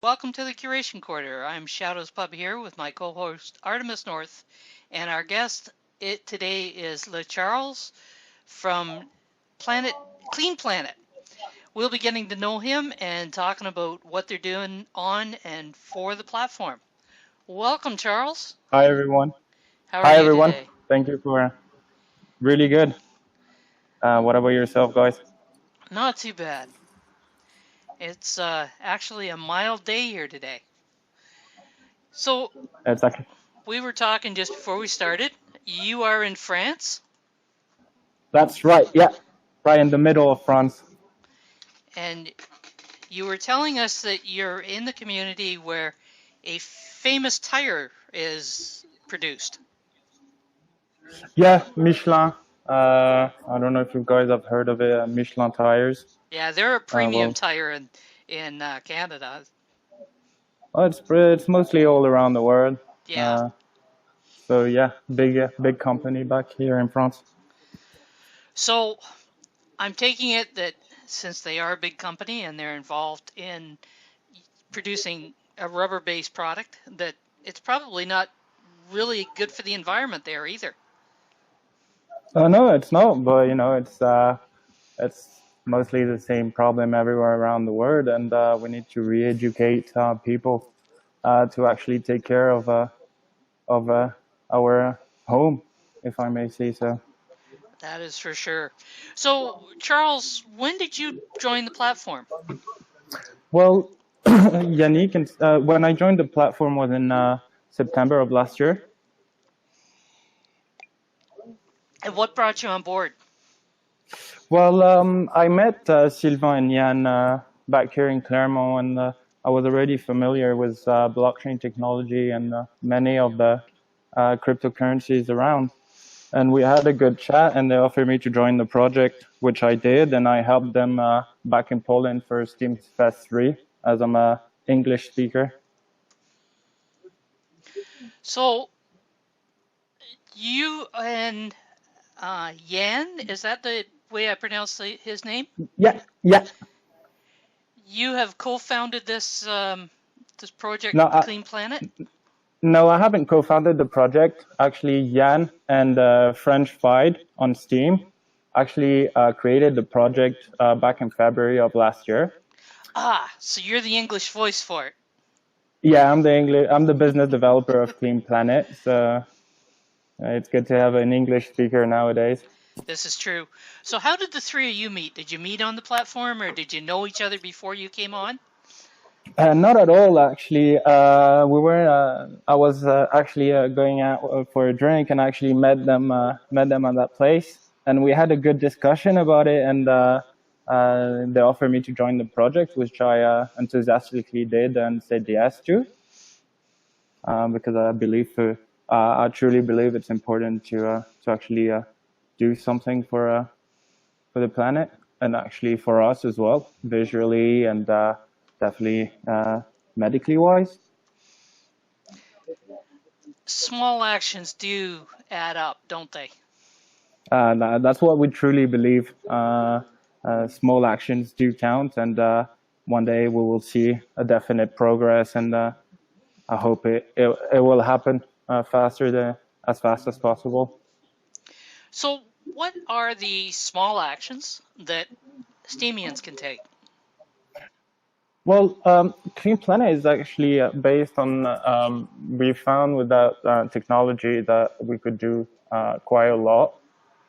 Welcome to the Curation Quarter. I'm Shadows Pub here with my co-host Artemis North, and our guest today is Le Charles from Planet Clean Planet. We'll be getting to know him and talking about what they're doing on and for the platform. Welcome, Charles. Hi everyone. How are Hi you everyone. today? Thank you for really good. What about yourself, guys? Not too bad. It's actually a mild day here today. So It's actually we were talking just before we started. You are in France, that's right. Yeah, right in the middle of France. and you were telling us that you're in the community where a famous tire is produced. Yeah, Michelin. I don't know if you guys have heard of it. Michelin tires. Yeah, they're a premium Well, tire in Canada. it's mostly all around the world. Yeah. Uh, so yeah, big company back here in France. So I'm taking it that since they are a big company and they're involved in producing a rubber-based product, that it's probably not really good for the environment there either. No, it's not. But it's mostly the same problem everywhere around the world, and we need to re-educate people to actually take care of our home, if I may say so. That is for sure. So, Charles, when did you join the platform? Well, Yannick, and when I joined the platform was in September of last year. And what brought you on board? Well, I met Sylvain and Jan back here in Clermont, and I was already familiar with blockchain technology and many of the cryptocurrencies around. And we had a good chat, and they offered me to join the project, which I did, and I helped them back in Poland for Steam Fest 3, as I'm a English speaker. So, you and Yan, is that the way I pronounce his name? Yeah, yeah. You have co-founded this project, No, Clean Planet? no, I haven't co-founded the project. Actually, Jan and French Fide on Steam actually created the project back in February of last year. Ah, so you're the English voice for it. Yeah, I'm the business developer of Clean Planet, so it's good to have an English speaker nowadays. This is true. So how did the three of you meet? Did you meet on the platform or did you know each other before you came on? Not at all, actually. We were. I was actually going out for a drink, and actually met them at that place, and we had a good discussion about it. And they offered me to join the project, which I enthusiastically did and said yes to, because I truly believe it's important to actually do something for the planet, and actually for us as well, visually and definitely medically wise. Small actions do add up, don't they? That's what we truly believe. Small actions do count, and one day we will see a definite progress, and I hope it will happen as fast as possible. So what are the small actions that Steamians can take? Well, Clean Planet is actually based on, we found with that technology that we could do quite a lot.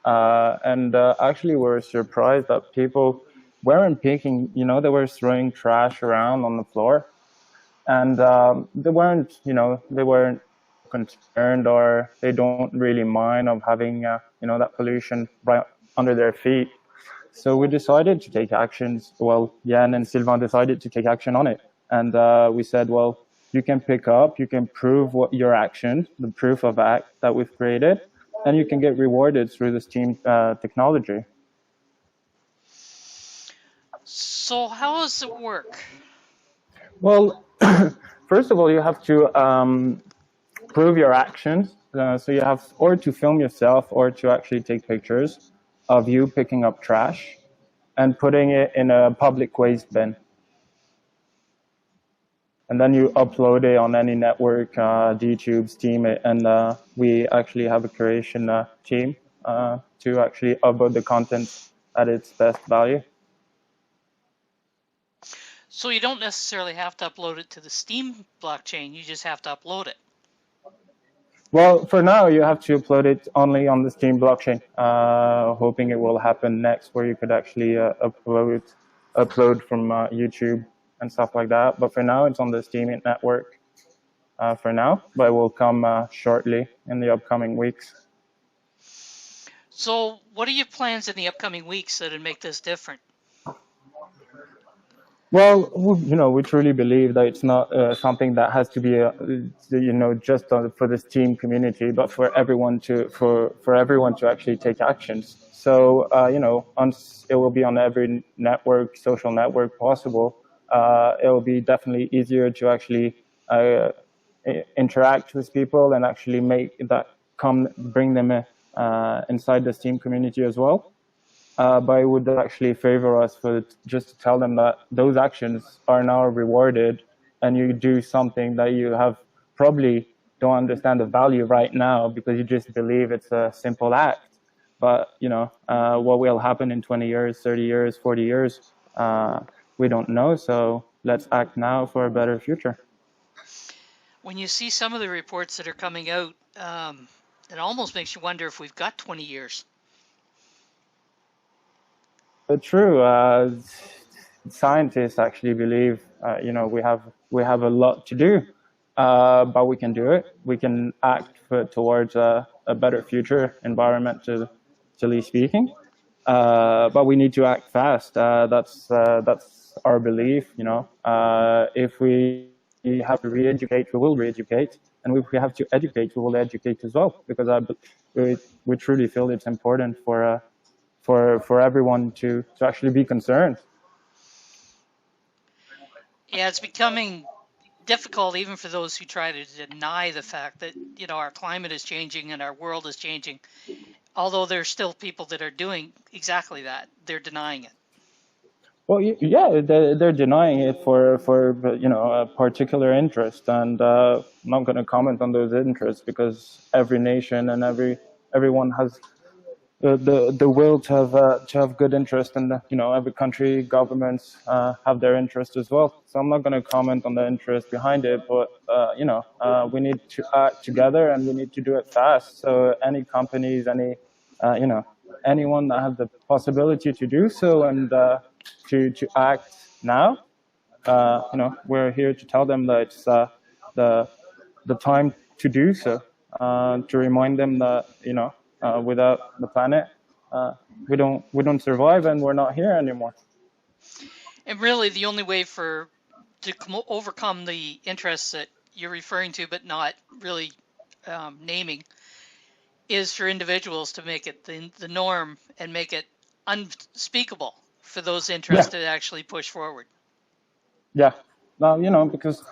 And actually, we were surprised that people weren't picking, they were throwing trash around on the floor. And they weren't concerned, or they don't really mind of having, that pollution right under their feet. So we decided to take actions. Well, Jan and Sylvain decided to take action on it. And we said, well, you can pick up, you can prove what your action, the proof of act that we've created, and you can get rewarded through the Steam technology. So how does it work? Well, first of all, you have to prove your actions. So you have or to film yourself or to actually take pictures of you picking up trash and putting it in a public waste bin. and then you upload it on any network, YouTube, Steam, and we actually have a curation team to actually upload the content at its best value. So you don't necessarily have to upload it to the Steam blockchain, you just have to upload it. Well, for now, you have to upload it only on the Steam blockchain, hoping it will happen next where you could actually upload from YouTube and stuff like that. But for now, it's on the Steam network for now, but it will come shortly in the upcoming weeks. So what are your plans in the upcoming weeks that would make this different? Well, we truly believe that it's not something that has to be, just for this team community, but for everyone to actually take actions. So, it will be on every network, social network possible. It will be definitely easier to actually interact with people and actually make that bring them inside the Steam community as well. But I would actually favor us for just to tell them that those actions are now rewarded, and you do something that you have probably don't understand the value right now because you just believe it's a simple act. But what will happen in 20 years, 30 years, 40 years, we don't know. So let's act now for a better future. When you see some of the reports that are coming out, it almost makes you wonder if we've got 20 years. True. Scientists actually believe, we have a lot to do, but we can do it. We can act towards a better future, environmentally speaking. But we need to act fast. That's our belief. If we have to re-educate, we will re-educate, and if we have to educate, we will educate as well. Because we truly feel it's important for everyone to actually be concerned. Yeah, it's becoming difficult even for those who try to deny the fact that our climate is changing and our world is changing. Although there's still people that are doing exactly that, they're denying it. Well, yeah, they're denying it for a particular interest, and I'm not going to comment on those interests because every nation and everyone has the will to have good interest, and every country governments have their interest as well. So I'm not going to comment on the interest behind it, but we need to act together and we need to do it fast. So any companies, anyone that has the possibility to do so and to act now, we're here to tell them that it's the time to do so, to remind them that without the planet, we don't survive, and we're not here anymore. And really, the only way to overcome the interests that you're referring to, but not really naming, is for individuals to make it the norm and make it unspeakable for those interests to actually push forward. Yeah, well, because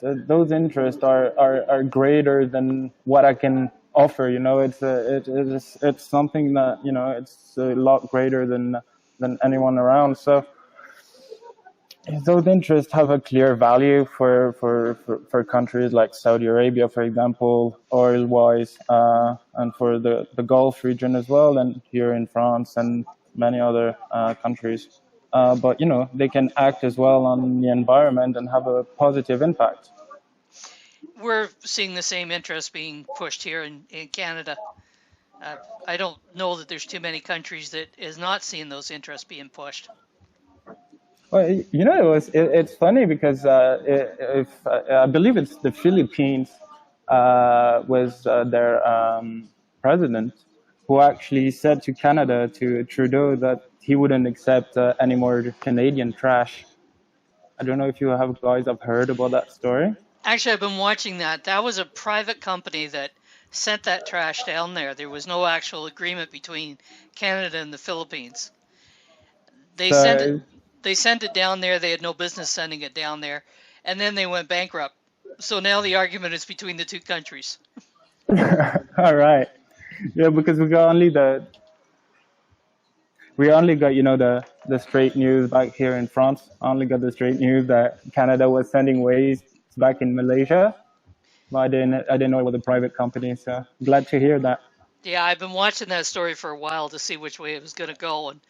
those interests are greater than what I can offer. It's something that it's a lot greater than anyone around. So those interests have a clear value for countries like Saudi Arabia, for example, oil-wise, and for the Gulf region as well, and here in France and many other countries. But they can act as well on the environment and have a positive impact. We're seeing the same interest being pushed here in Canada. I don't know that there's too many countries that is not seeing those interests being pushed. Well, it's funny because I believe it's the Philippines was their president who actually said to Canada, to Trudeau, that he wouldn't accept any more Canadian trash. I don't know if you guys have heard about that story. Actually, I've been watching that. That was a private company that sent that trash down there. There was no actual agreement between Canada and the Philippines. They sent it down there. They had no business sending it down there, and then they went bankrupt. So now the argument is between the two countries. All right. Yeah, because we got only We only got, the straight news back here in France. Only got the straight news that Canada was sending waste back in Malaysia. But I didn't know it was a private company. So glad to hear that. Yeah, I've been watching that story for a while to see which way it was going to go, and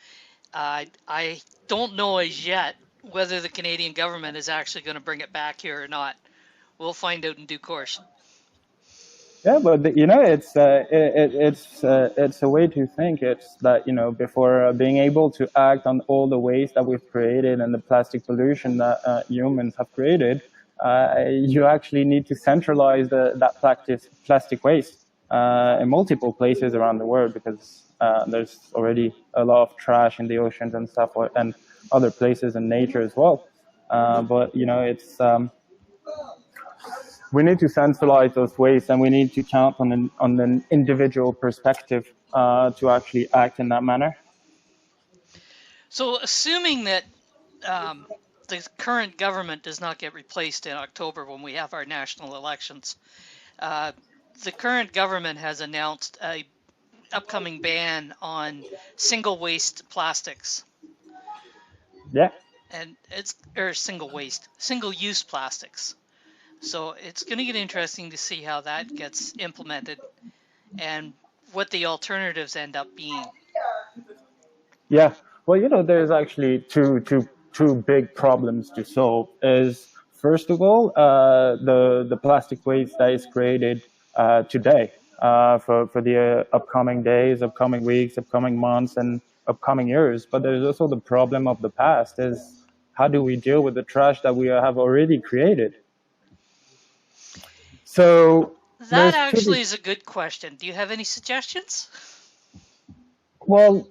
I don't know as yet whether the Canadian government is actually going to bring it back here or not. We'll find out in due course. Yeah, but it's a way to think. It's that before being able to act on all the waste that we've created and the plastic pollution that humans have created, you actually need to centralize that plastic waste in multiple places around the world because there's already a lot of trash in the oceans and stuff, and other places in nature as well. But it's we need to centralize those waste, and we need to count on an individual perspective to actually act in that manner. So, assuming that um, the current government does not get replaced in October when we have our national elections, uh, the current government has announced a upcoming ban on single waste plastics, Yeah, and it's or single use plastics. So it's going to get interesting to see how that gets implemented and what the alternatives end up being. yeah. Well, there's actually two big problems to solve. Is first of all, the plastic waste that is created today for the upcoming days, upcoming weeks, upcoming months, and upcoming years. But there's also the problem of the past. Is how do we deal with the trash that we have already created? So That there's two big. actually is a good question. Do you have any suggestions? Well,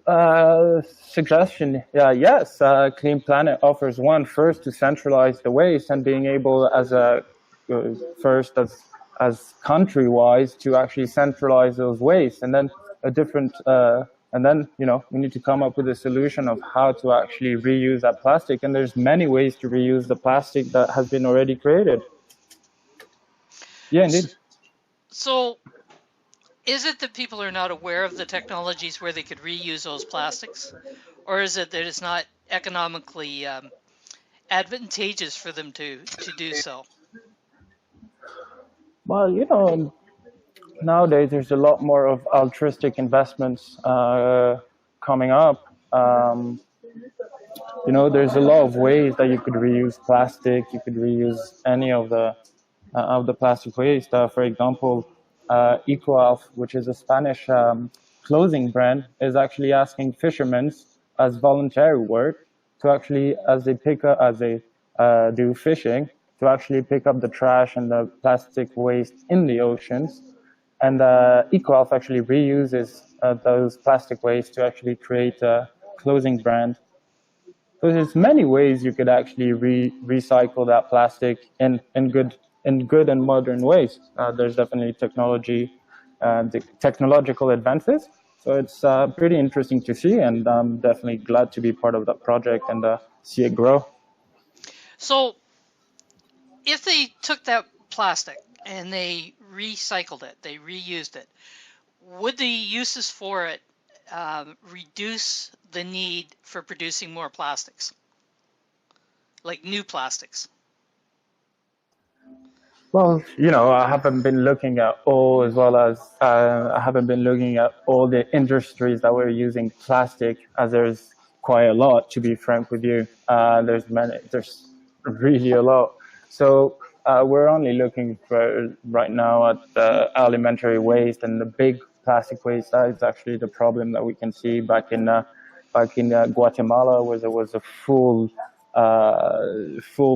suggestion, yes. Clean Planet offers one first to centralize the waste and being able as a first as country wise to actually centralize those wastes, and then a different and then we need to come up with a solution of how to actually reuse that plastic. And there's many ways to reuse the plastic that has been already created. Yeah, indeed. So, is it that people are not aware of the technologies where they could reuse those plastics? Or is it that it's not economically advantageous for them to do so? Well, nowadays there's a lot more of altruistic investments coming up. There's a lot of ways that you could reuse plastic. You could reuse any of the plastic waste. For example, EcoAlf, which is a Spanish clothing brand, is actually asking fishermen as voluntary work to actually, as they do fishing, to actually pick up the trash and the plastic waste in the oceans. And EcoAlf actually reuses those plastic waste to actually create a clothing brand. So there's many ways you could actually recycle that plastic in good and modern ways. There's definitely technological advances. So it's pretty interesting to see, and I'm definitely glad to be part of that project and see it grow. So, if they took that plastic and they recycled it, they reused it, would the uses for it reduce the need for producing more plastics, like new plastics? Well, I haven't been looking at I haven't been looking at all the industries that were using plastic, as there's quite a lot, to be frank with you. There's really a lot. So we're only looking for right now at the alimentary waste, and the big plastic waste. That is actually the problem that we can see back in Guatemala, where there was a full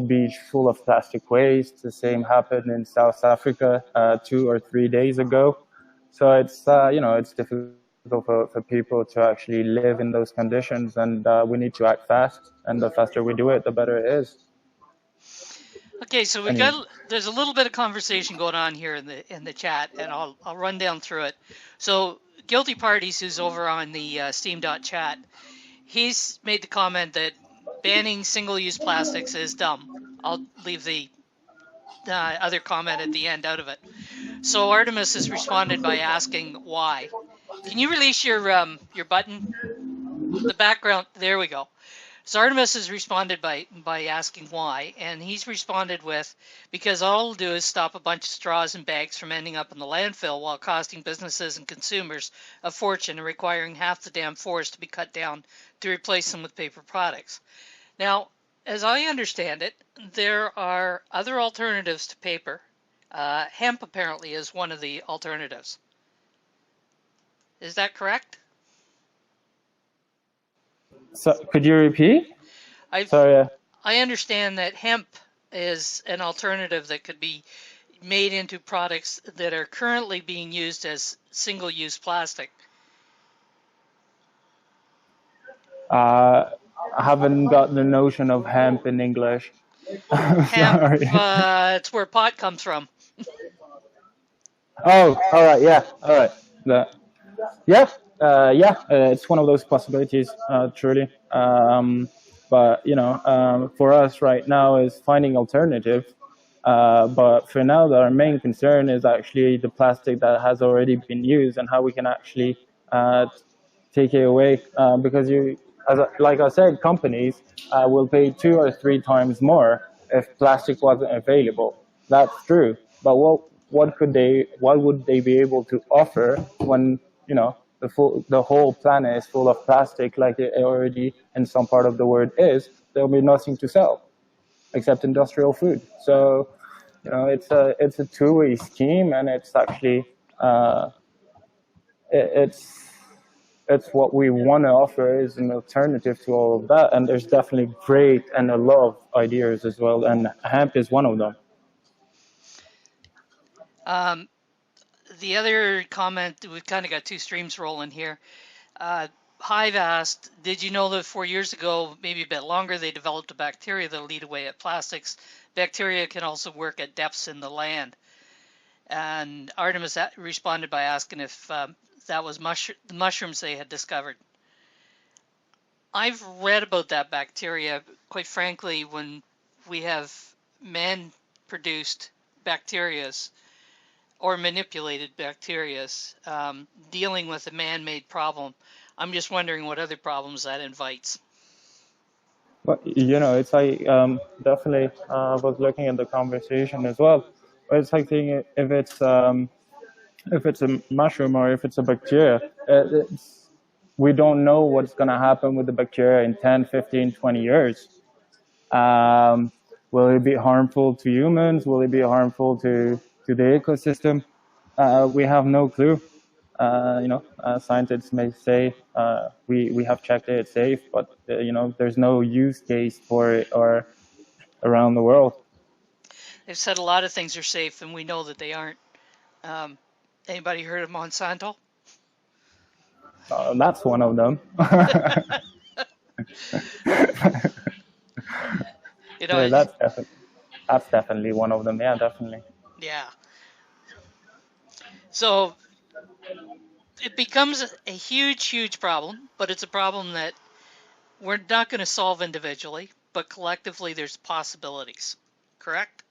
beach full of plastic waste. The same happened in South Africa 2 or 3 days ago. So it's difficult for people to actually live in those conditions, and we need to act fast. And the faster we do it, the better it is. Okay, so Any, there's a little bit of conversation going on here in the chat, and I'll run down through it. So Guilty Parties, who's over on the Steam.chat, he's made the comment that banning single-use plastics is dumb. I'll leave the other comment at the end out of it. So Artemis has responded by asking why. Can you release your button? The background, there we go. So Artemis has responded by asking why, and he's responded with, because all it'll do is stop a bunch of straws and bags from ending up in the landfill while costing businesses and consumers a fortune and requiring half the damn forest to be cut down to replace them with paper products. Now, as I understand it, there are other alternatives to paper. Hemp apparently is one of the alternatives. Is that correct? So could you repeat? I've Sorry. I understand that hemp is an alternative that could be made into products that are currently being used as single-use plastic. I haven't got the notion of hemp in English. Hemp, Sorry. it's where pot comes from. Oh, all right. Yeah. All right. Yeah. It's one of those possibilities, truly. But for us right now is finding alternative. But for now, our main concern is actually the plastic that has already been used and how we can actually take it away. Because like I said, companies will pay 2 or 3 times more if plastic wasn't available. That's true. But what would they be able to offer when the whole planet is full of plastic, like it already in some part of the world is? There'll be nothing to sell except industrial food. So, it's a two-way scheme, and it's actually it's what we want to offer is an alternative to all of that. And there's definitely great and a lot of ideas as well, and hemp is one of them. The other comment, we've kind of got two streams rolling here. Hive asked, did you know that 4 years ago, maybe a bit longer, they developed a bacteria that'll eat away at plastics? Bacteria can also work at depths in the land. And Artemis responded by asking if that was the mushrooms they had discovered. I've read about that bacteria. Quite frankly, when we have man-produced bacterias or manipulated bacterias dealing with a man-made problem, I'm just wondering what other problems that invites. But it's like definitely was looking at the conversation as well. It's like saying if it's a mushroom or if it's a bacteria, we don't know what's going to happen with the bacteria in 10, 15, 20 years. Will it be harmful to humans? Will it be harmful to the ecosystem? We have no clue. Scientists may say we have checked it, it's safe, but there's no use case for it or around the world. They've said a lot of things are safe, and we know that they aren't. Anybody heard of Monsanto? That's one of them. Yeah, that's definitely one of them. Yeah, definitely. Yeah. So it becomes a huge, huge problem, but it's a problem that we're not going to solve individually, but collectively there's possibilities. Correct?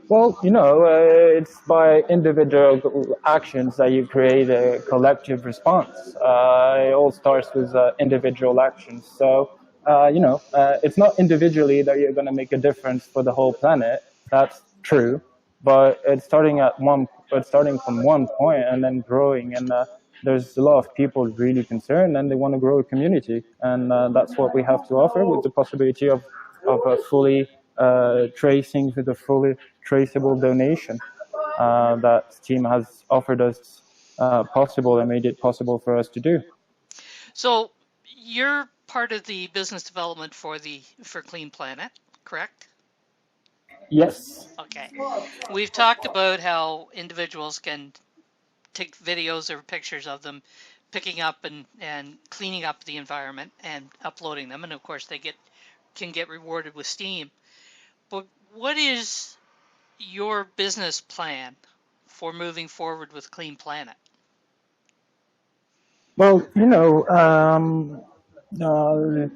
Well, it's by individual actions that you create a collective response. It all starts with individual actions. So, it's not individually that you're going to make a difference for the whole planet. That's true, but it's starting from one point and then growing. And there's a lot of people really concerned, and they want to grow a community, and that's what we have to offer, with the possibility of a fully tracing with a fully traceable donation that Steam has offered us possible and made it possible for us to do. So you're part of the business development for Clean Planet, correct? Yes. Okay. We've talked about how individuals can take videos or pictures of them picking up and cleaning up the environment and uploading them, and of course they can get rewarded with Steam. But what is your business plan for moving forward with Clean Planet? Well,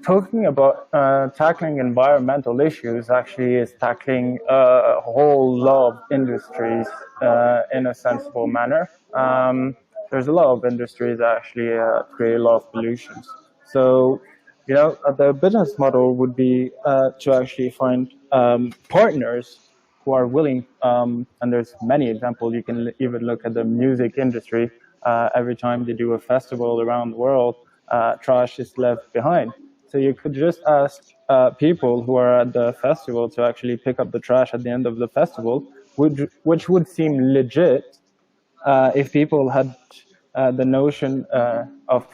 talking about tackling environmental issues actually is tackling a whole lot of industries in a sensible manner. there's a lot of industries that actually create a lot of pollutions. So, the business model would be to actually find partners who are willing, and there's many examples. You can even look at the music industry. Every time they do a festival around the world, trash is left behind. So you could just ask people who are at the festival to actually pick up the trash at the end of the festival, which would seem legit if people had the notion of,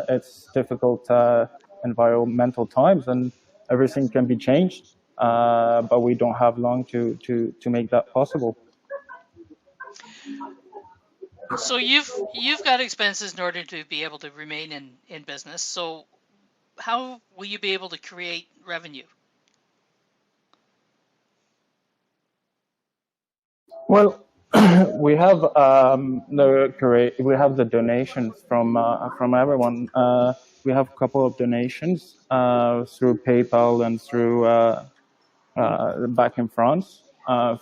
it's difficult environmental times and everything can be changed, but we don't have long to make that possible. So you've got expenses in order to be able to remain in business. So how will you be able to create revenue? Well, we have the donations from everyone. We have a couple of donations through PayPal and through back in France.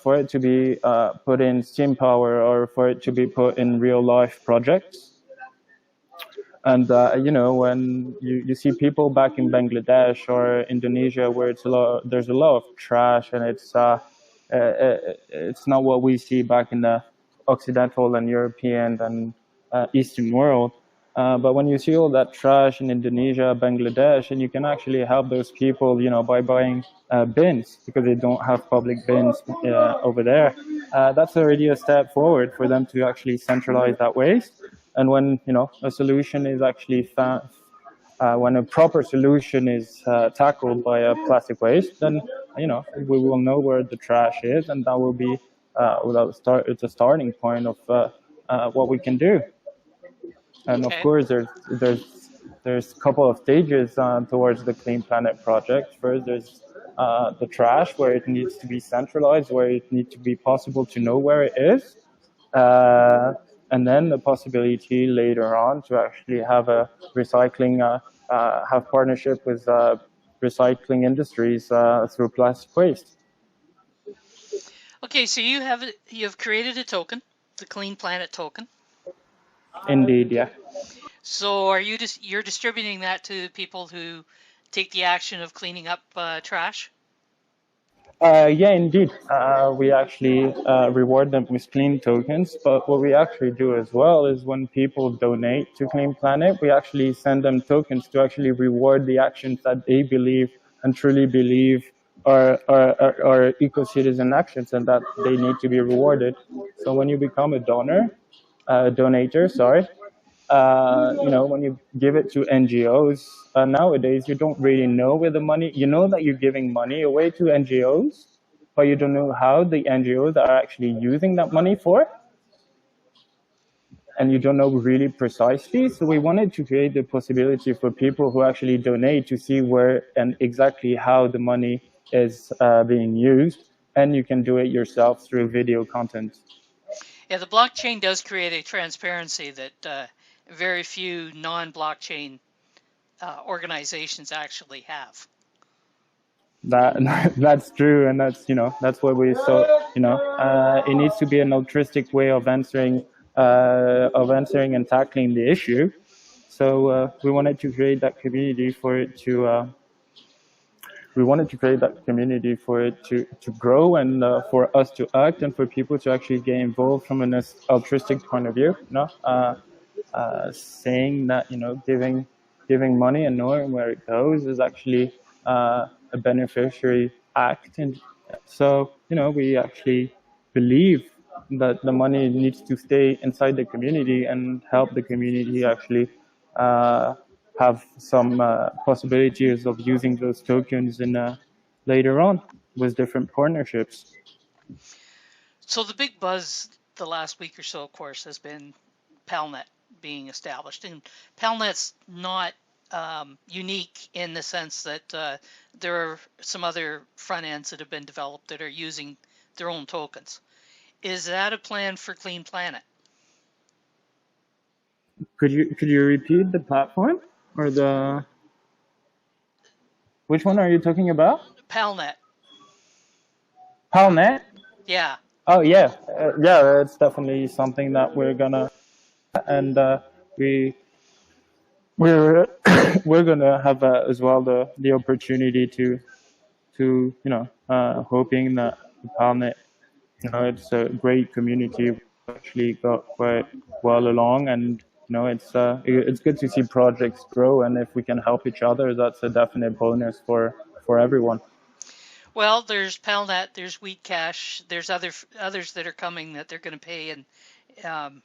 For it to be put in steam power or for it to be put in real life projects. And when you see people back in Bangladesh or Indonesia, where there's a lot of trash, and it's not what we see back in the Occidental and European and Eastern world. But when you see all that trash in Indonesia, Bangladesh, and you can actually help those people, by buying bins because they don't have public bins over there. That's already a step forward for them to actually centralize that waste. And when a solution is actually found, when a proper solution is tackled by a plastic waste, then we will know where the trash is, and that will be it's a starting point of what we can do. And of Okay. course, there's a couple of stages towards the Clean Planet project. First, there's the trash, where it needs to be centralized, where it needs to be possible to know where it is. And then the possibility later on to actually have a recycling, have partnership with recycling industries through plastic waste. Okay, so you've created a token, the Clean Planet token. Indeed, yeah. So you're distributing that to people who take the action of cleaning up trash? Yeah, indeed. We actually reward them with clean tokens. But what we actually do as well is when people donate to Clean Planet, we actually send them tokens to actually reward the actions that they believe and truly believe are eco-citizen actions and that they need to be rewarded. So when you become a donator, sorry, when you give it to NGOs, nowadays you don't really know where the money, you know that you're giving money away to NGOs, but you don't know how the NGOs are actually using that money for, and you don't know really precisely. So we wanted to create the possibility for people who actually donate to see where and exactly how the money is being used, and you can do it yourself through video content. Yeah, the blockchain does create a transparency that very few non-blockchain organizations actually have. That's true, and that's what we saw. It needs to be an altruistic way of answering and tackling the issue. So we wanted to create that community for it to. We wanted to create that community for it to grow and for us to act and for people to actually get involved from an altruistic point of view. Saying that giving money and knowing where it goes is actually a beneficiary act, and so we actually believe that the money needs to stay inside the community and help the community actually have some possibilities of using those tokens in later on with different partnerships. So the big buzz the last week or so, of course, has been Palnet being established, and Palnet's not unique in the sense that there are some other front ends that have been developed that are using their own tokens. Is that a plan for Clean Planet? Could you repeat the platform or the which one are you talking about? Palnet. Palnet? Yeah. Oh yeah, yeah. It's definitely something that we're gonna and we we're we're gonna have as well the opportunity to hoping that the planet, it's a great community. We actually got quite well along, and it's good to see projects grow, and if we can help each other, that's a definite bonus for everyone. Well, there's Palnet, there's Wheat Cash, there's others that are coming that they're going to pay um,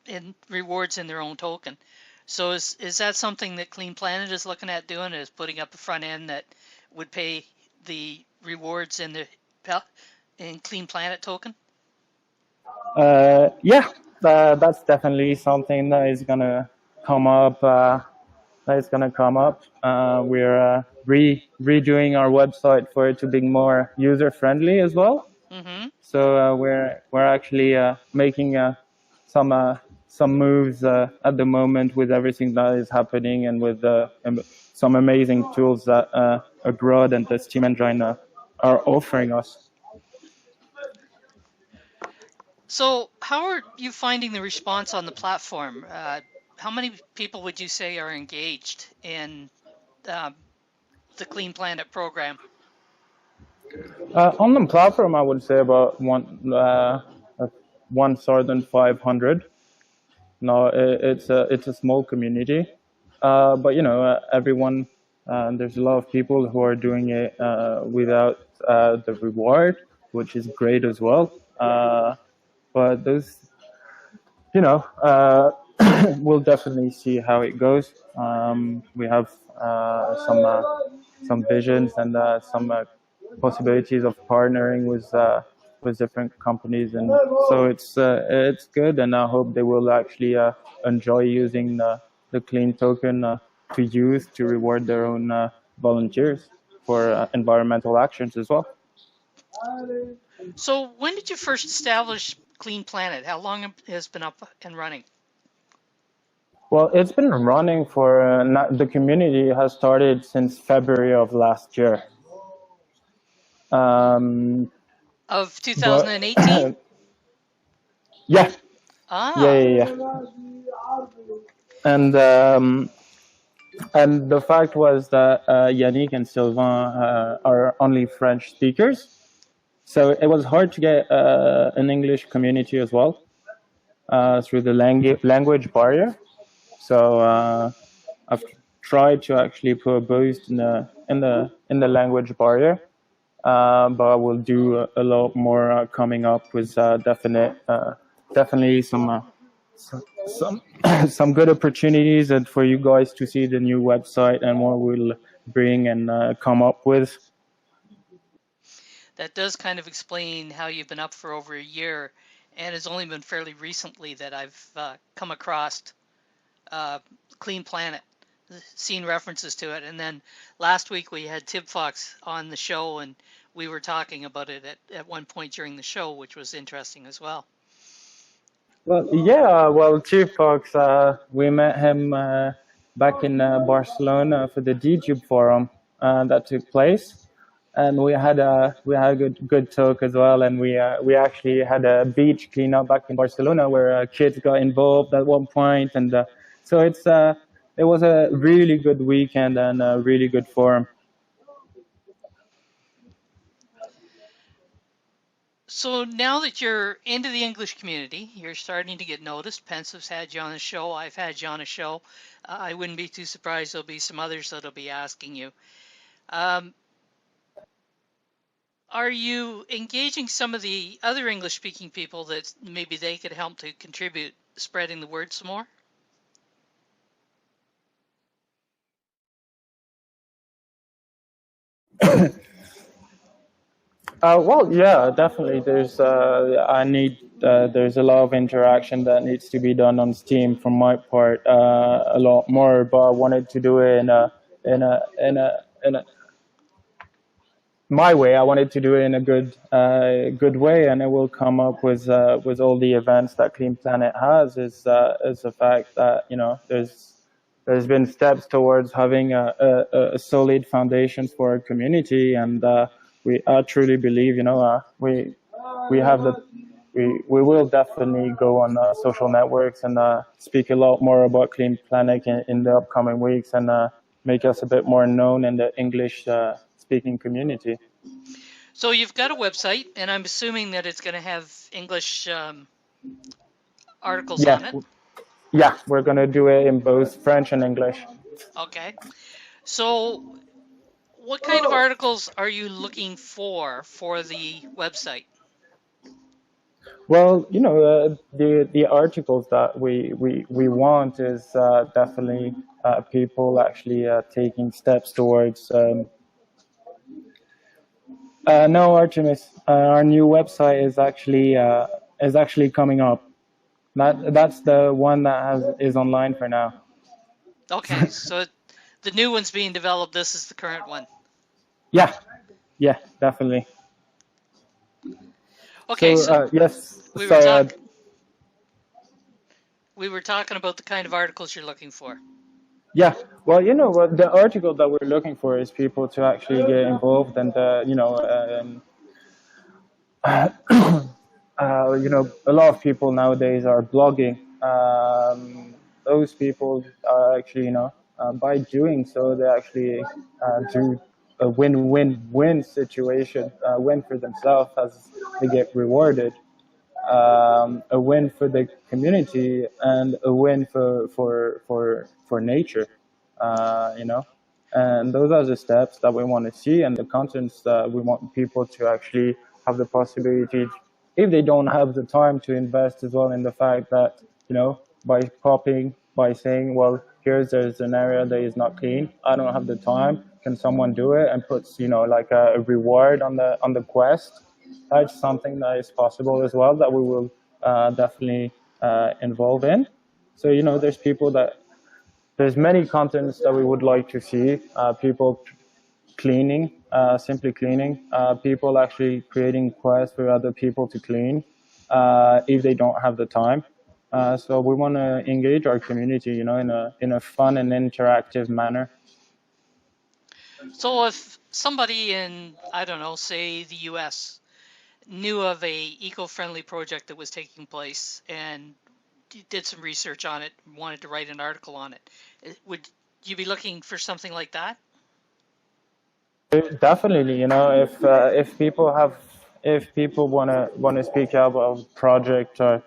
in rewards in their own token. So is that something that Clean Planet is looking at doing? Is putting up a front end that would pay the rewards in the in Clean Planet token? Yeah, that's definitely something that is gonna come up. We're redoing our website for it to be more user friendly as well. Mm-hmm. So we're actually making some moves at the moment with everything that is happening, and with some amazing tools that Abroad and the Steam Engine are offering us. So how are you finding the response on the platform? How many people would you say are engaged in um, the Clean Planet program? On the platform, I would say about 1,500. No, it's a small community, but everyone. There's a lot of people who are doing it without the reward, which is great as well. But those, we'll definitely see how it goes. We have some visions and some possibilities of partnering with different companies, and so it's good. And I hope they will actually enjoy using the clean token to use to reward their own volunteers for environmental actions as well. So when did you first establish Clean Planet? How long has been up and running? Well, it's been running for the community has started since February of last year. Um, Of but 2018? yeah, yeah, Ah, yeah, yeah. And and the fact was that Yannick and Sylvain are only French speakers, so it was hard to get an English community as well through the language barrier. So I've tried to actually put a boost in the language barrier, but I will do a lot more coming up with definitely some some good opportunities, and for you guys to see the new website and what we'll bring and come up with. that does kind of explain how you've been up for over a year, and it's only been fairly recently that I've come across uh, Clean Planet, seen references to it. And then last week we had Tib Fox on the show, and we were talking about it at one point during the show, which was interesting as well. Well, yeah, well, Chief Fox, we met him back in Barcelona for the DTube forum that took place, and we had a good talk as well, and we actually had a beach cleanup back in Barcelona where kids got involved at one point, and so it was a really good weekend and a really good forum. So now that you're into the English community, you're starting to get noticed. Pensiv's had you on the show. I've had you on a show. I wouldn't be too surprised there'll be some others that'll be asking you. Um, are you engaging some of the other English-speaking people that maybe they could help to contribute spreading the word some more? Well, yeah, definitely. There's a lot of interaction that needs to be done on Steam from my part, a lot more. But I wanted to do it in a my way. I wanted to do it in a good way, and it will come up with all the events that Clean Planet has. Is the fact that there's been steps towards having a solid foundation for our community, and I truly believe we have the we will definitely go on social networks and speak a lot more about Clean Planet in the upcoming weeks and make us a bit more known in the English speaking community. So you've got a website, and I'm assuming that it's going to have English articles Yeah, on it. yeah, we're gonna do it in both French and English. Okay. So what kind of articles are you looking for the website? Well, the articles that we want is definitely people actually taking steps towards. No, Artemis, our new website is actually coming up. That's the one that is online for now. Okay, so the new one's being developed. This is the current one. Yeah, yeah, definitely. Okay, So yes, we were sorry. talking we were talking about the kind of articles you're looking for. Yeah, well, what the article that we're looking for is people to actually get involved and a lot of people nowadays are blogging. Those people are actually, by doing so, they actually do a win-win-win situation, win for themselves as they get rewarded, a win for the community, and a win for nature. You know, and those are the steps that we want to see, and the contents that we want people to actually have the possibility, if they don't have the time, to invest as well in the fact that by saying, well, there's an area that is not clean. I don't have the time. Can someone do it? And puts like a reward on the quest. That's something that is possible as well that we will definitely involve in. So there's many contents that we would like to see. People cleaning, simply cleaning. People actually creating quests for other people to clean if they don't have the time. So we want to engage our community, in a fun and interactive manner. So if somebody in, I don't know, say the US knew of a eco-friendly project that was taking place and did some research on it, wanted to write an article on it, would you be looking for something like that? Definitely, if people wanna speak out about a project or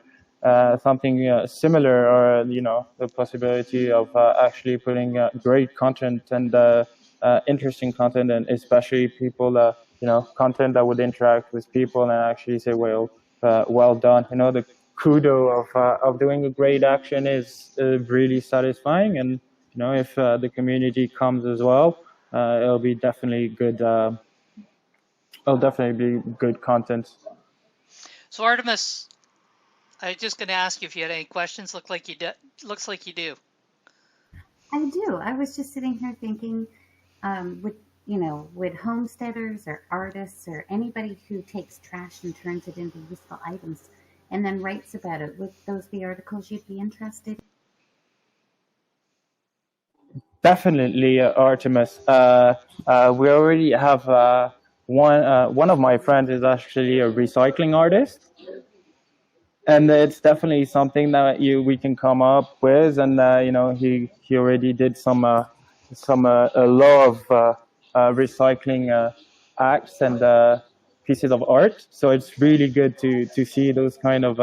something similar, or the possibility of actually putting great content and interesting content, and especially people content that would interact with people and actually say, well done. The kudo of doing a great action is really satisfying, and if the community comes as well, it'll be definitely good. It'll definitely be good content. So Artemis, I was just going to ask you if you had any questions. Looks like you do. I do. I was just sitting here thinking, would homesteaders or artists or anybody who takes trash and turns it into useful items and then writes about it, would those be articles you'd be interested in? Definitely, Artemis. We already have one. One of my friends is actually a recycling artist, and it's definitely something that we can come up with. And he already did some a law of recycling acts and pieces of art. So it's really good to see those kind of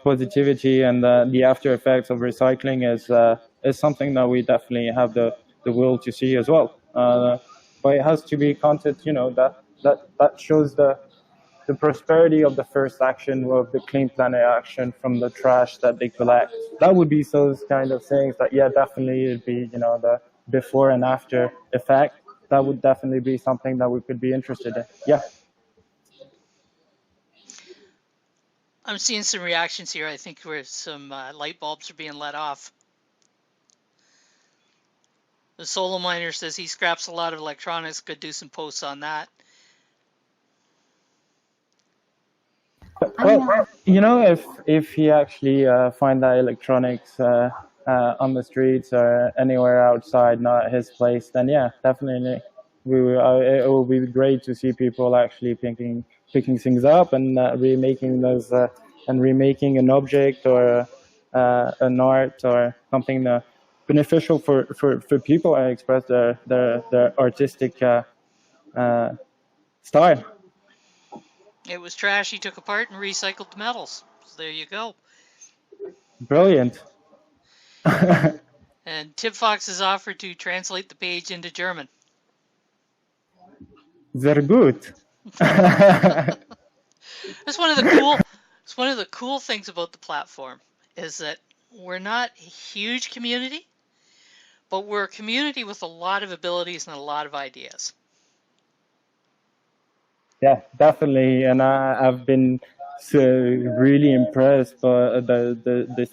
positivity, and the after effects of recycling is something that we definitely have the will to see as well. But it has to be content, that shows the prosperity of the first action, of the Clean Planet action, from the trash that they collect. That would be those kind of things that, yeah, definitely it'd be, the before and after effect. That would definitely be something that we could be interested in. Yeah. I'm seeing some reactions here. I think where some light bulbs are being let off. The solo miner says he scraps a lot of electronics. Could do some posts on that. Well, if he actually find that electronics on the streets or anywhere outside, not his place, then yeah, definitely it will be great to see people actually picking things up and remaking those and remaking an object or an art or something beneficial for people and express their artistic style. It was trash he took apart and recycled the metals. So there you go. Brilliant. And Tib Fox has offered to translate the page into German. Sehr gut. It's one of the cool things about the platform is that we're not a huge community, but we're a community with a lot of abilities and a lot of ideas. Yeah, definitely, and I've been really impressed by the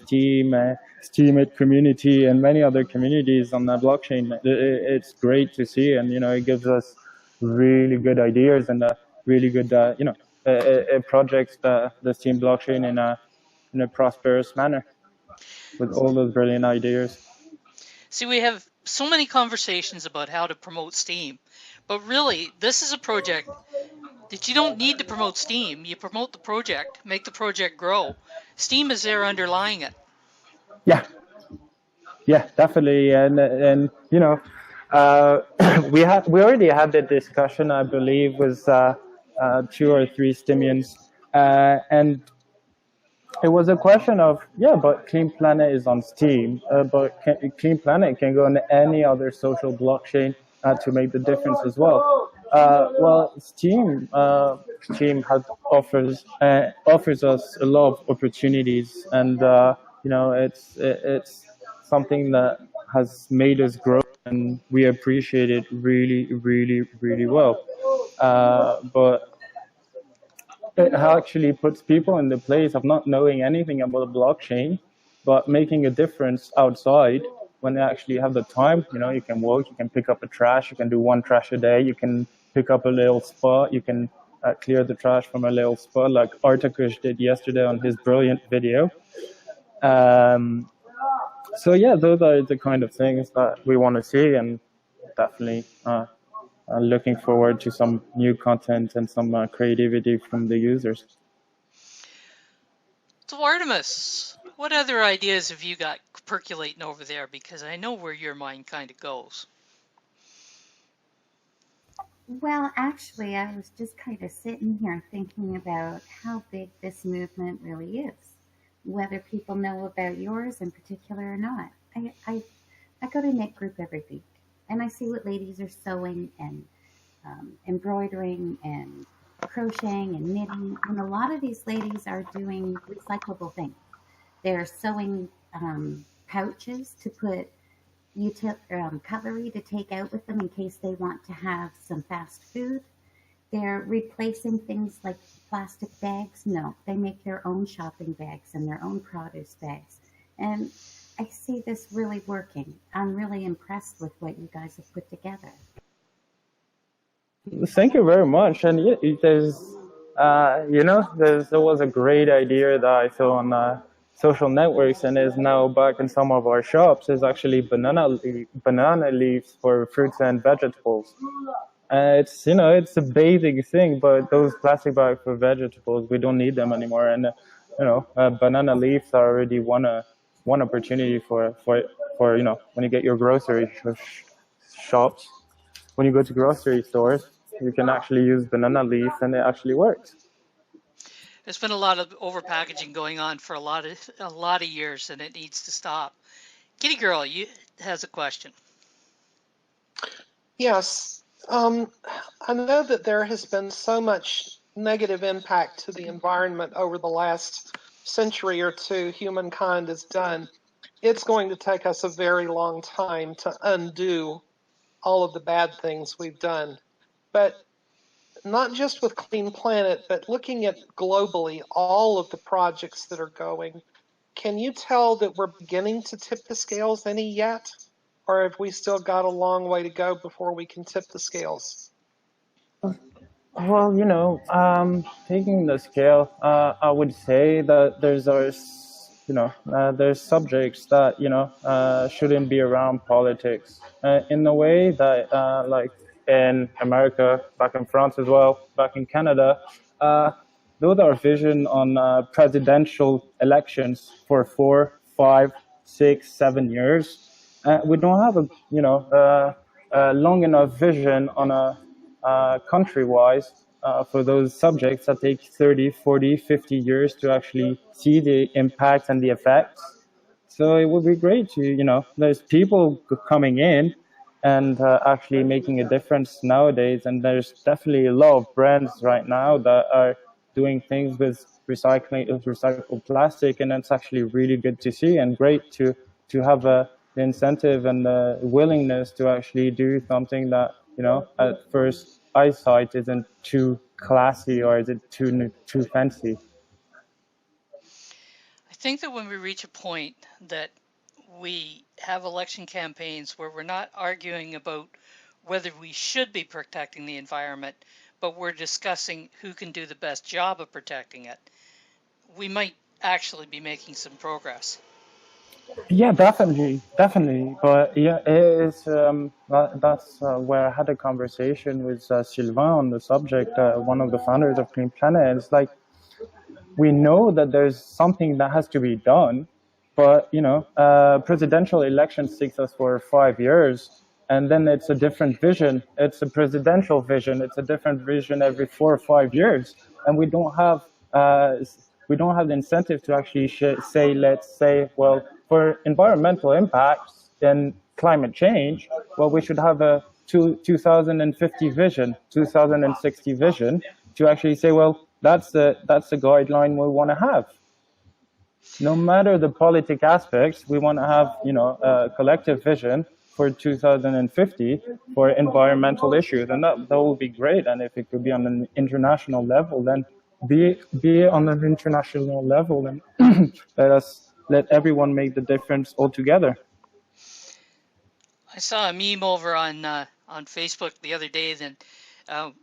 Steemit community and many other communities on the blockchain. It's great to see, and it gives us really good ideas and really good projects the Steem blockchain in a prosperous manner with all those brilliant ideas. See, we have so many conversations about how to promote Steem, but really, this is a project that you don't need to promote Steem. You promote the project, make the project grow. Steem is there underlying it. Yeah, definitely, and we already had the discussion, I believe, with 2 or 3 Stimians, and it was a question of but Clean Planet is on Steem, but Clean Planet can go on any other social blockchain to make the difference as well. Well, Steem offers us a lot of opportunities, and it's something that has made us grow, and we appreciate it really, really, really well. But it actually puts people in the place of not knowing anything about the blockchain, but making a difference outside when they actually have the time. You can walk, you can pick up a trash, you can do 1 trash a day, you can pick up a little spot, you can clear the trash from a little spot like Artakush did yesterday on his brilliant video. So yeah, those are the kind of things that we want to see, and definitely looking forward to some new content and some creativity from the users. So Artemis, what other ideas have you got percolating over there? Because I know where your mind kind of goes. Well, actually, I was just kind of sitting here thinking about how big this movement really is, whether people know about yours in particular or not. I go to knit group every week, and I see what ladies are sewing and embroidering and crocheting and knitting, and a lot of these ladies are doing recyclable things. They're sewing pouches to put cutlery to take out with them in case they want to have some fast food. They're replacing things like plastic bags. No, they make their own shopping bags and their own produce bags. And I see this really working. I'm really impressed with what you guys have put together. Thank you very much. And there was a great idea that I saw on social networks and is now back in some of our shops, is actually banana leaves for fruits and vegetables. It's a basic thing, but those plastic bags for vegetables, we don't need them anymore. And banana leaves are already one opportunity for when you get your grocery shops, when you go to grocery stores, you can actually use banana leaf, and it actually works. There's been a lot of overpackaging going on for a lot of years, and it needs to stop. Kitty Girl, has a question. Yes. I know that there has been so much negative impact to the environment over the last century or two humankind has done. It's going to take us a very long time to undo all of the bad things we've done. But not just with Clean Planet, but looking at globally all of the projects that are going, can you tell that we're beginning to tip the scales any yet? Or have we still got a long way to go before we can tip the scales? Well, taking the scale, I would say that there's subjects that, shouldn't be around politics in the way that, in America, back in France as well, back in Canada, those are vision on presidential elections for 4, 5, 6, 7 years. We don't have a long enough vision on a country-wise for those subjects that take 30, 40, 50 years to actually see the impact and the effects. So it would be great to, there's people coming in and actually making a difference nowadays. And there's definitely a lot of brands right now that are doing things with recycled plastic, and it's actually really good to see and great to have the incentive and the willingness to actually do something that, at first eyesight isn't too classy or is it too fancy. I think that when we reach a point that we have election campaigns where we're not arguing about whether we should be protecting the environment, but we're discussing who can do the best job of protecting it, we might actually be making some progress. Yeah, definitely. But yeah, that's where I had a conversation with Sylvain on the subject, one of the founders of Clean Planet. It's like, we know that there's something that has to be done, but presidential elections takes us for 5 years, and then it's a different vision. It's a presidential vision. It's a different vision every 4 or 5 years, and we don't have the incentive to actually say, let's say, well, for environmental impacts and climate change, well, we should have a 2050 vision, 2060 vision to actually say, well, that's the guideline we want to have. No matter the politic aspects, we want to have a collective vision for 2050 for environmental issues, and that would be great. And if it could be on an international level, then be on an international level, and let everyone make the difference all together. I saw a meme over on Facebook the other day that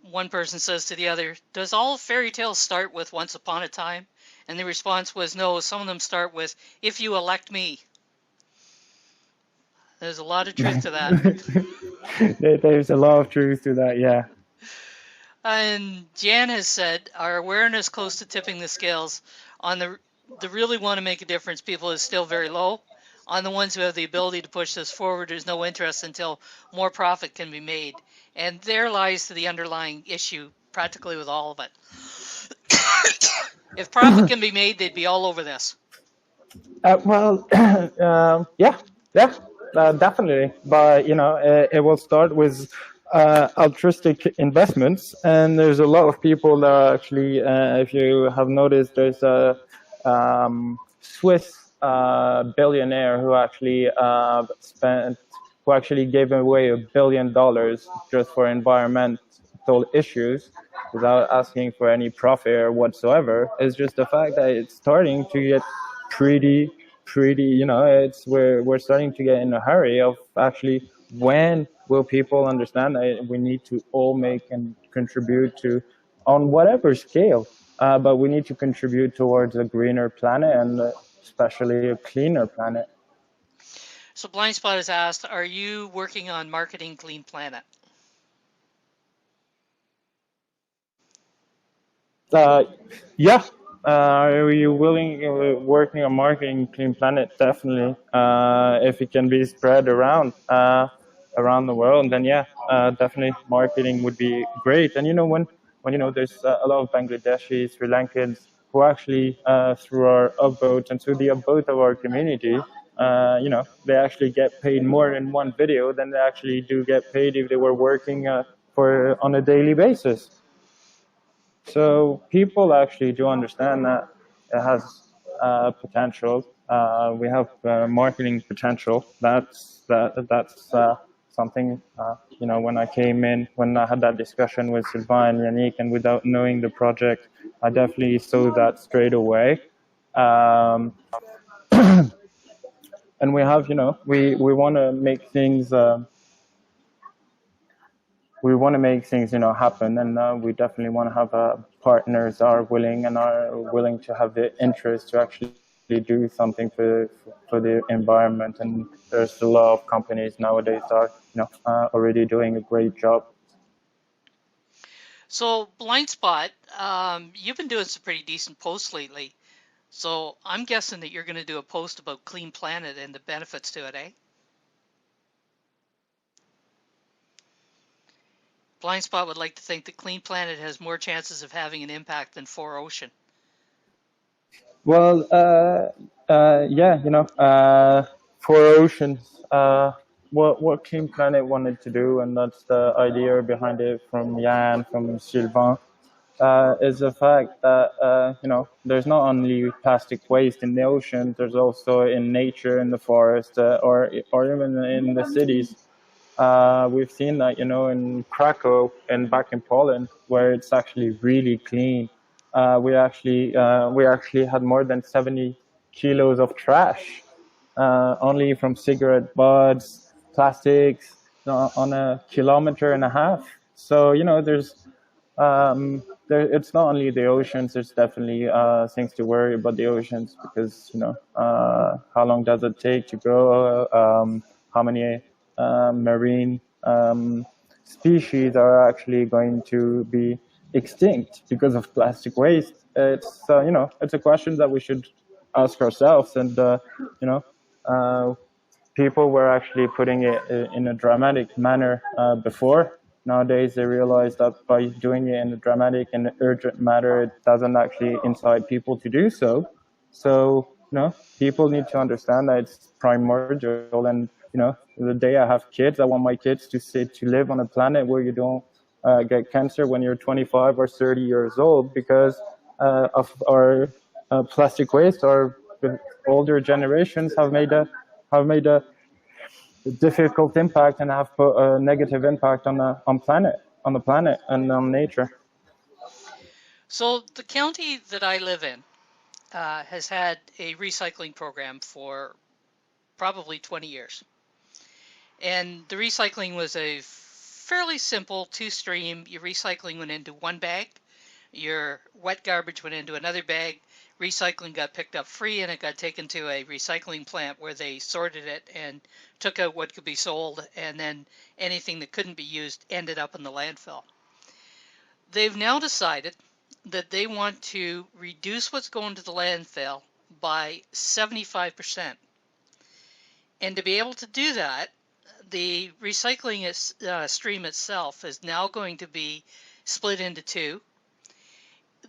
one person says to the other, "Does all fairy tales start with once upon a time?" And the response was, "No, some of them start with, if you elect me." There's a lot of truth to that. There's a lot of truth to that, yeah. And Jan has said, our awareness close to tipping the scales on the really want to make a difference people is still very low. On the ones who have the ability to push this forward, there's no interest until more profit can be made. And there lies the underlying issue practically with all of it. If profit can be made, they'd be all over this. Yeah, definitely. But, it will start with altruistic investments. And there's a lot of people that actually, if you have noticed, there's a Swiss billionaire who actually gave away $1 billion just for environmental issues without asking for any profit or whatsoever. It's just the fact that it's starting to get pretty, we're starting to get in a hurry of actually, when will people understand that we need to all make and contribute to, on whatever scale, but we need to contribute towards a greener planet and especially a cleaner planet. So Blind Spot has asked, are you working on marketing Clean Planet? Yeah. Are you working on marketing Clean Planet? Definitely. If it can be spread around the world, then yeah, definitely marketing would be great. And when there's a lot of Bangladeshi, Sri Lankans who actually through our upvote and through the upvote of our community, they actually get paid more in one video than they actually do get paid if they were working on a daily basis. So people actually do understand that it has potential. We have marketing potential. That's something, when I came in, when I had that discussion with Sylvain and Yannick, and without knowing the project, I definitely saw that straight away. And we have, we want to make things, happen, and we definitely want to have partners are willing to have the interest to actually do something for the environment. And there's a lot of companies nowadays that are already doing a great job. So, Blind Spot, you've been doing some pretty decent posts lately. So, I'm guessing that you're going to do a post about Clean Planet and the benefits to it, eh? Blind Spot would like to think that Clean Planet has more chances of having an impact than 4Ocean. Well, yeah, for oceans, what Clean Planet wanted to do, and that's the idea behind it from Jan, from Sylvain, is the fact that there's not only plastic waste in the ocean, there's also in nature, in the forest, or even in the cities. We've seen that, in Krakow and back in Poland, where it's actually really clean. We actually had more than 70 kilos of trash, only from cigarette butts, plastics, on a kilometer and a half. So it's not only the oceans. There's definitely things to worry about the oceans because how long does it take to grow? How many marine species are actually going to be extinct because of plastic waste? It's a question that we should ask ourselves, and people were actually putting it in a dramatic manner before. Nowadays, they realize that by doing it in a dramatic and urgent manner, it doesn't actually incite people to do so. So, people need to understand that it's primordial. And, the day I have kids, I want my kids to live on a planet where you don't get cancer when you're 25 or 30 years old because of our plastic waste. Our older generations have made a difficult impact and have put a negative impact on the planet and on nature. So, the county that I live in has had a recycling program for probably 20 years. And the recycling was a fairly simple two-stream. Your recycling went into one bag, your wet garbage went into another bag, recycling got picked up free, and it got taken to a recycling plant where they sorted it and took out what could be sold, and then anything that couldn't be used ended up in the landfill. They've now decided that they want to reduce what's going to the landfill by 75%. And to be able to do that, the recycling stream itself is now going to be split into two.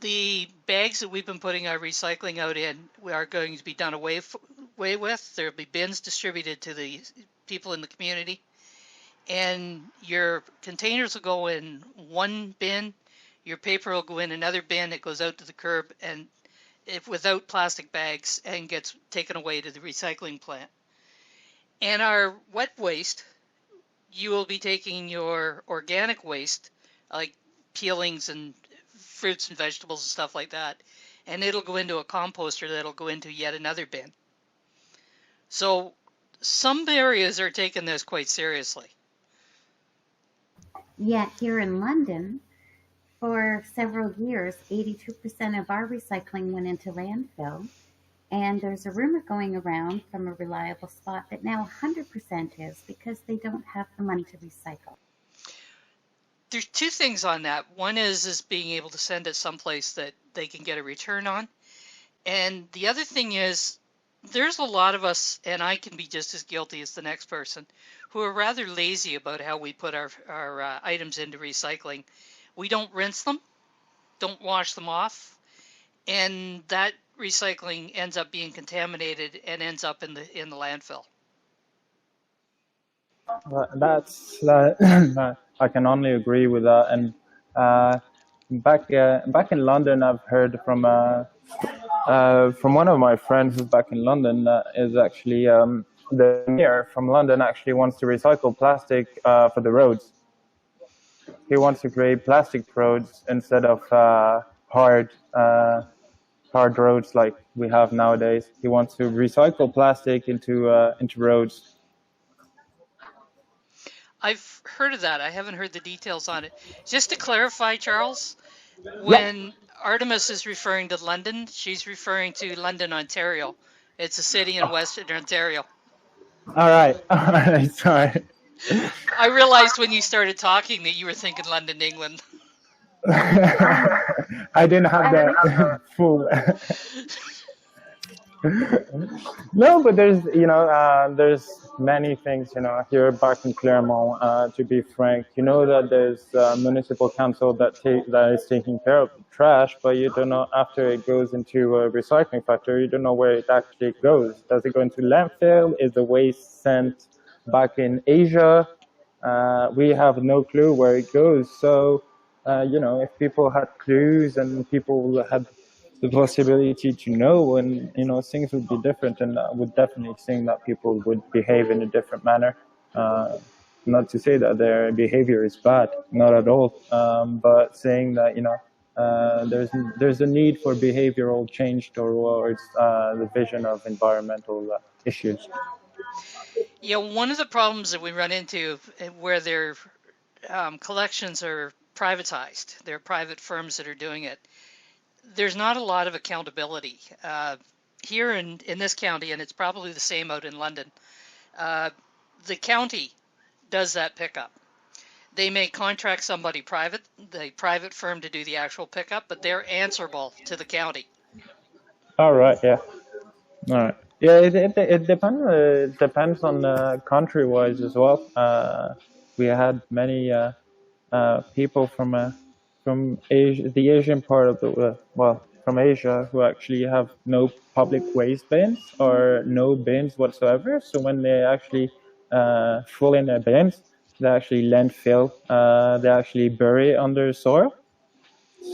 The bags that we've been putting our recycling out in are going to be done away with. There will be bins distributed to the people in the community. And your containers will go in one bin, your paper will go in another bin, it goes out to the curb and without plastic bags and gets taken away to the recycling plant. And our wet waste, you will be taking your organic waste, like peelings and fruits and vegetables and stuff like that, and it'll go into a composter that'll go into yet another bin. So some areas are taking this quite seriously. Yet here in London, for several years, 82% of our recycling went into landfill. And there's a rumor going around from a reliable spot that now 100% is because they don't have the money to recycle. There's two things on that. One is being able to send it someplace that they can get a return on. And the other thing is there's a lot of us, and I can be just as guilty as the next person, who are rather lazy about how we put our items into recycling. We don't rinse them, don't wash them off, and that recycling ends up being contaminated and ends up in the landfill. I can only agree with that. And back in London, I've heard from one of my friends who's back in London that is actually the mayor from London actually wants to recycle plastic for the roads. He wants to create plastic roads instead of hard roads like we have nowadays. He wants to recycle plastic into roads. I've heard of that. I haven't heard the details on it. Just to clarify, Charles, when Artemis is referring to London, she's referring to London, Ontario. It's a city in Western Ontario. All right, sorry. I realized when you started talking that you were thinking London, England. I didn't have I the full. No, but there's many things, here back in Clermont, to be frank, that there's a municipal council that is taking care of the trash, but you don't know after it goes into a recycling factory, you don't know where it actually goes. Does it go into landfill? Is the waste sent back in Asia? We have no clue where it goes. So, if people had clues and people had the possibility to know, and things would be different, and I would definitely think that people would behave in a different manner. Not to say that their behavior is bad, not at all, but saying that there's a need for behavioral change towards the vision of environmental issues. One of the problems that we run into where their collections are privatized, they're private firms that are doing it, there's not a lot of accountability. Here in this county, and it's probably the same out in London, the county does that pickup. They may contract somebody private, the private firm, to do the actual pickup, but they're answerable to the county. All right, yeah. All right. Yeah, it depends. It depends on country wise as well. We had many people from Asia, the Asian part of from Asia, who actually have no public waste bins or no bins whatsoever. So when they actually fill in their bins, they actually landfill. They actually bury it under soil.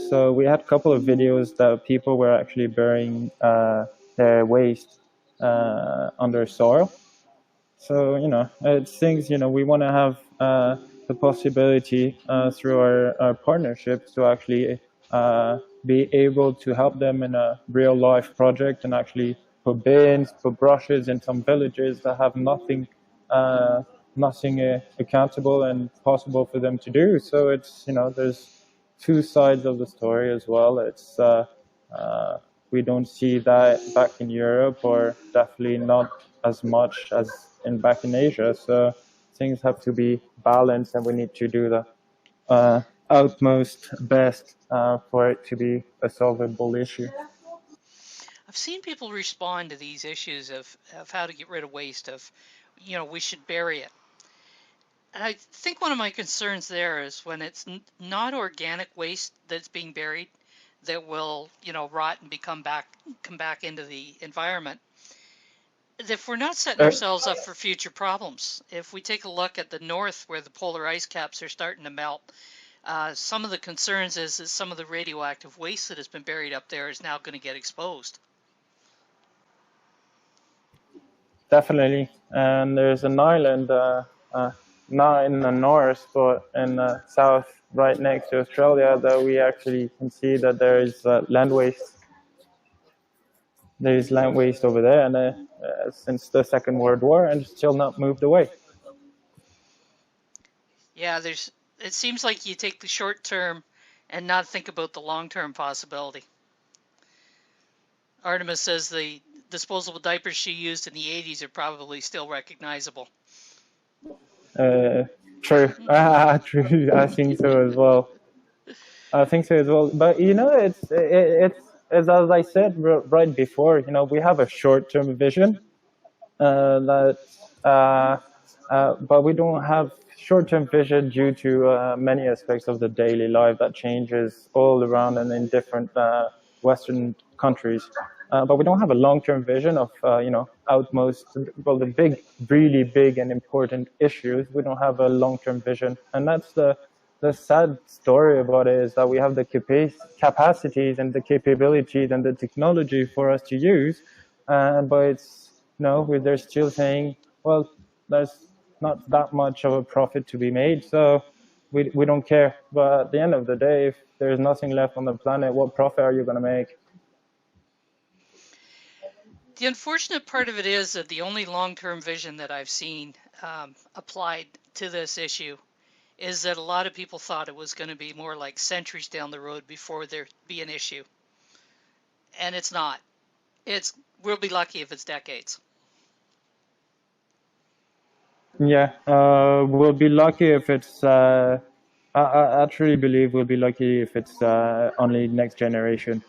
So we had a couple of videos that people were actually burying their waste under soil. So, it's things, we want to have the possibility through our partnerships to actually be able to help them in a real life project and actually put bins, put brushes in some villages that have nothing accountable and possible for them to do. So it's, there's two sides of the story as well. It's we don't see that back in Europe, or definitely not as much as back in Asia. So things have to be balanced, and we need to do the utmost best for it to be a solvable issue. I've seen people respond to these issues of how to get rid of waste, we should bury it. And I think one of my concerns there is when it's not organic waste that's being buried that will, rot and come back into the environment. If we're not setting ourselves up for future problems, if we take a look at the north where the polar ice caps are starting to melt, some of the concerns is that some of the radioactive waste that has been buried up there is now going to get exposed. Definitely. And there's an island, not in the north, but in the south, right next to Australia, that we actually can see that there is land waste. There is land waste over there, and since the Second World War, and still not moved away. Yeah, it seems like you take the short term and not think about the long term possibility. Artemis says the disposable diapers she used in the 80s are probably still recognizable. True. True. I think so as well. But it's as I said right before. We have a short-term vision that, but we don't have short-term vision due to many aspects of the daily life that changes all around and in different Western countries. But we don't have a long-term vision of, the really big and important issues. We don't have a long-term vision. And that's the sad story about it, is that we have the capacities and the capabilities and the technology for us to use. But it's, they're still saying, well, there's not that much of a profit to be made. So we don't care. But at the end of the day, if there's nothing left on the planet, what profit are you going to make? The unfortunate part of it is that the only long-term vision that I've seen applied to this issue is that a lot of people thought it was going to be more like centuries down the road before there'd be an issue. And it's not. We'll be lucky if it's decades. Yeah, we'll be lucky if it's I truly believe we'll be lucky if it's only next generation.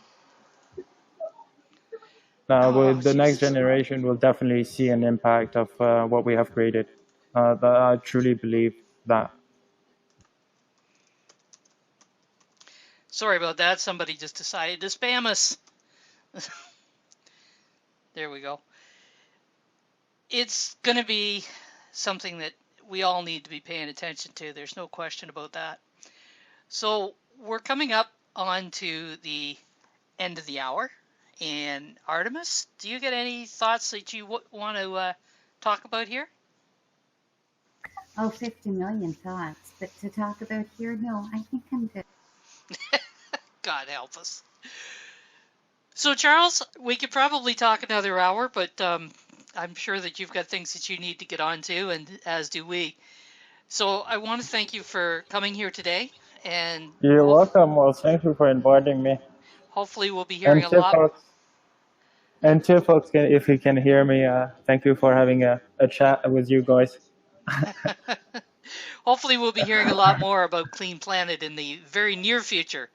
Oh, With the next Jesus. generation, we'll definitely see an impact of what we have created. I truly believe that. Sorry about that. Somebody just decided to spam us. There we go. It's going to be something that we all need to be paying attention to. There's no question about that. So we're coming up on to the end of the hour. And Artemis, do you get any thoughts that you want to talk about here? Oh, 50 million thoughts. But to talk about here, no, I think I'm good. God help us. So, Charles, we could probably talk another hour, but I'm sure that you've got things that you need to get on to, and as do we. So, I want to thank you for coming here today, and You're welcome. Well, thank you for inviting me. hopefully we'll be hearing And a to lot. folks, if you can hear me, thank you for having a chat with you guys. Hopefully we'll be hearing a lot more about Clean Planet in the very near future.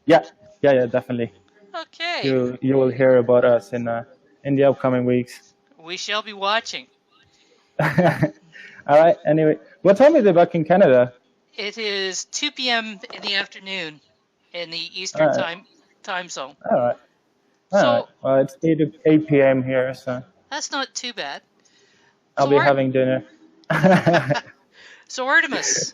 Yeah, yeah, definitely. Okay, You will hear about us in the upcoming weeks. we shall be watching. All right. Anyway, what time is it back in Canada? It is 2 p.m. in the afternoon in the All Eastern right. time zone. All right. All right. So Well, it's 8 p.m. here, so that's not too bad. I'll So be having dinner. So Artemis,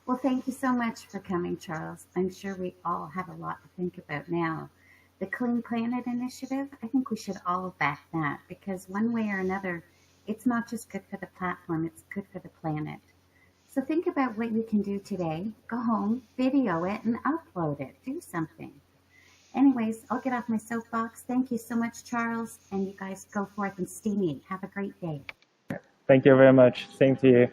Well, thank you so much for coming, Charles. I'm sure we all have a lot to think about now. The Clean Planet Initiative, I think we should all back that because one way or another, it's not just good for the platform, it's good for the planet. So think about what you can do today. Go home, video it, and upload it. Do something. Anyways, I'll get off my soapbox. Thank you so much, Charles. And you guys go forth and steamy. Have a great day. Thank you very much. Same to you.